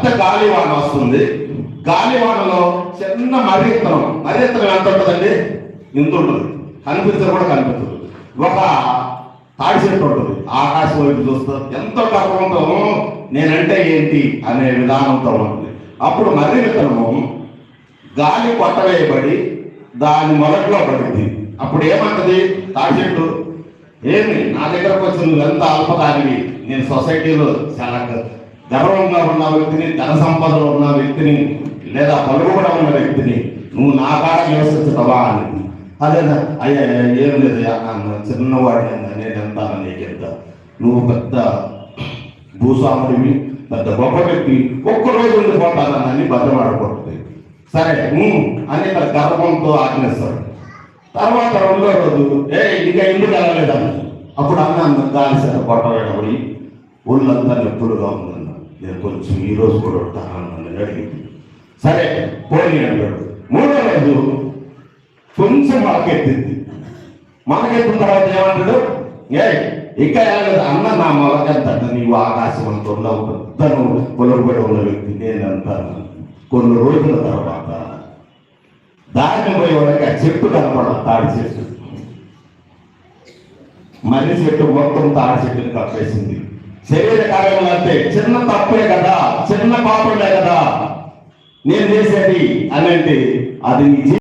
పెద్ద గాలివాన వస్తుంది. గాలివానలో చిన్న మర్రిత్తనం ఎంత ఉంటుందండి? ఇంత ఉంటుంది, కనిపించదు కూడా కనిపించదు. ఒక తాడి చెట్టు ఉంటుంది, ఆకాశం వైపు చూస్తారు, ఎంతో గర్వంతో నేనంటే ఏంటి అనే విధానంతో ఉంటుంది. అప్పుడు మర్రి విత్తనము గాలి కొట్టవేయబడి దాని మొదట్లో పడింది. అప్పుడు ఏమంటది తాడి చెట్టు? ఏమి నా దగ్గరకు వచ్చి నువ్వు ఎంత అల్పదానివి, నేను సొసైటీలో చాలా గర్వంగా ఉన్న వ్యక్తిని, ధన సంపదలో ఉన్న వ్యక్తిని, లేదా పలుకుబడ ఉన్న వ్యక్తిని, నువ్వు నా కాడ నివసించటవా అని. అదే అయ్యా ఏం లేదయ్యా, చిన్నవాడిని నేను ఎంత నీకెంత, నువ్వు పెద్ద భూస్వాముడివి, పెద్ద గొప్ప వ్యక్తి, ఒక్కరోజు ఉండిపోతానని బద్దమాడకూడదు. సరే అని గర్వంతో ఆజ్ఞిస్తాడు. తర్వాత రెండో రోజు ఇంకా ఇంటికి వెళ్ళలేదన్న. అప్పుడు అన్న గాలిసేత కొట్టబడి ఒళ్ళంతా నొప్పులుగా ఉందన్న, నేను కొంచెం ఈ రోజు కూడా ఉంటానని అడిగింది. సరే పోనీ అంటాడు. మూడో రోజు కొంచెం మొలకెత్తింది. మొలకెత్తిన తర్వాత ఏమంటాడు? ఇంకా వెళ్ళలేదు అన్న, నా మొలకెత్త నీవు ఆకాశం అంత ఉన్నావు, పెద్ద నువ్వు పొలబడి ఉన్న వ్యక్తి నేనంటాను. కొన్ని రోజుల తర్వాత దారిని పోయే వాళ్ళకి ఆ చెట్టు కనపడదు, తాడి చెట్టు. మర్రి చెట్టు మొత్తం తాడి చెట్టుని కప్పేసింది. శరీర కార్యములు అంటే చిన్న తప్పే కదా, చిన్న పాపమే కదా నేను చేసేది అని అంటే అది